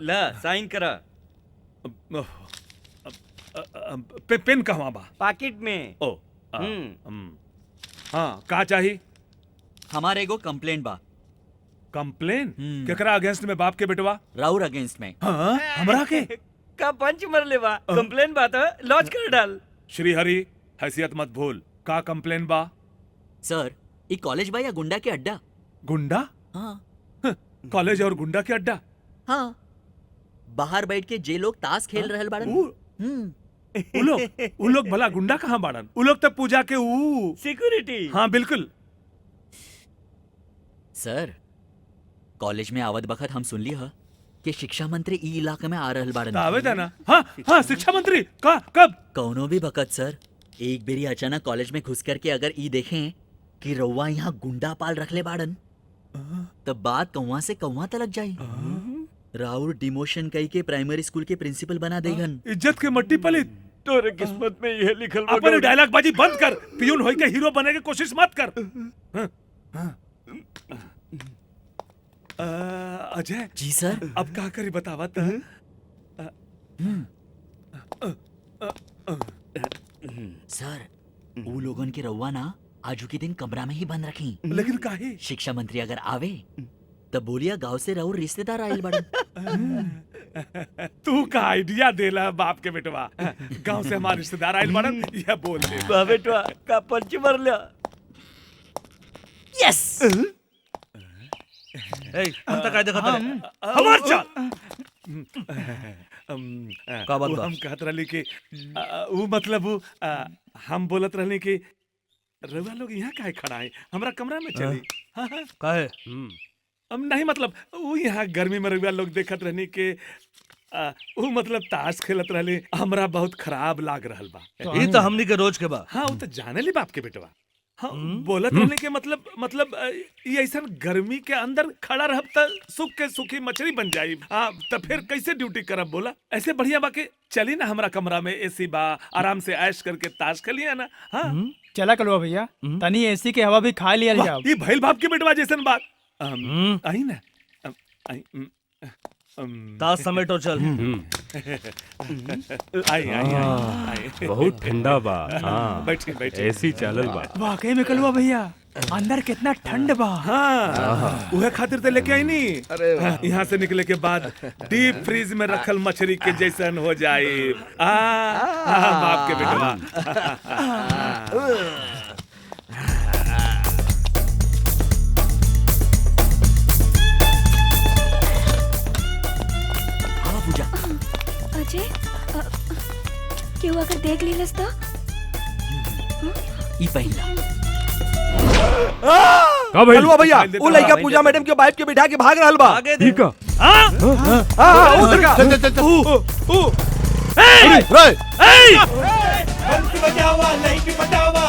ला साइन करा। पेन कहवा बा? पॉकेट में। ओ हाँ, का चाहिए? हमारे एगो कंप्लेंट बा। कंप्लेन केकरा अगेंस्ट में? बाप के बेटवा? राउर अगेंस्ट में। हाँ, हमरा के का पंच मर ले बा। कंप्लेन बा तो लॉन्च कर डाल। श्री हरि, हैसियत मत भूल। का कंप्लेन बा? सर, ये कॉलेज बा या गुंडा के अड्डा? गुंडा? हाँ। कॉलेज और गुंडा के अड्डा? हाँ, बाहर बैठ के जे लोग ताश खेल रहल बाड़न। उ लोग भला गुंडा कहाँ बाड़न? उ लोग तो पूजा के सिक्योरिटी। हाँ बिल्कुल। सर, कॉलेज में आवत बखत हम सुन ली ह कि शिक्षा मंत्री ई इलाके में आ रहल बाड़न। आवे ना। हाँ हाँ, शिक्षा मंत्री का कब? कौनो भी बखत सर, एक बेरी अचानक कॉलेज में घुस करके अगर ई देखें कि रउआ यहाँ गुंडा पाल रखले बाड़न, तब बात कौवा से कौवा तलक जाई। राउर डिमोशन कई के प्राइमरी स्कूल के प्रिंसिपल बना देगन। इज्जत के मट्टी पलित। तोरे किस्मत में यह लिखल बा। अपने डायलॉग बाजी बंद कर। पियून होई के हीरो बने की कोशिश मत कर। अजय जी सर। अब का करी बतावत? सर, वो लोगन के रउआ ना आजू के दिन कमरा में ही बंद रखी। लेकिन काहे? शिक्षा मंत्री अगर आवे तब बोलिया गांव से राउर रिश्तेदार आयल बड़न। तू का आइडिया देला बाप के बेटवा? गांव से हमारे रिश्तेदार आयल बड़न, यह बोल दे। बा बेटवा का पंच मर लिया। यस। हम तक देखा था हमार चाल। का बात बा? हम कहत रहली कि वो मतलब हम बोलत रहली कि रउआ लोग यहाँ काहे खड़ा है? हमरा कमरा में चली। हाँ हाँ। काहे? नहीं मतलब वो यहाँ गर्मी में रउआ लोग देखत रहनी कि वो मतलब ताश खेलत रहली। हमरा बहुत खराब लाग रहल बा। ये तो हमनी के रोज के बा। हाँ, वो तो जाने ली बाप के बेटवा। हाँ, बोलत रहने के मतलब ये ऐसा गर्मी के अंदर खड़ा रहब त सुख के सुखी मछली बन जाई। तो फिर कैसे ड्यूटी करब बोला? ऐसे बढ़िया बाकी चली ना हमरा कमरा में, एसी बा, आराम से ऐश करके ताश खेलिए ना। हाँ चला कलवा भैया, तनी एसी के हवा भी खा लिया जाओ। ये भइल बाप के बेटवा जैसन बात। आई ना ताश समेटो चल। आई बहुत ठंडा बा। हाँ, बैठी बैठी। एसी चलल बा। वाकई में कलवा भैया, अंदर कितना ठंड बा। हाँ, वह खातिर तो लेके आई नी। यहाँ से निकले के बाद डीप फ्रीज में रखल मछली के जैसन हो जाए। बाप के बेटवा। अजय, क्यों अगर देख लेलस तो? ई पहिला। का भाई? कलवा भैया, वो लड़का पूजा मैडम के बाइक के बिठा के भाग रहल बा। ठीक है। चल चल चल। बंसी बजावा, लाइट बजावा।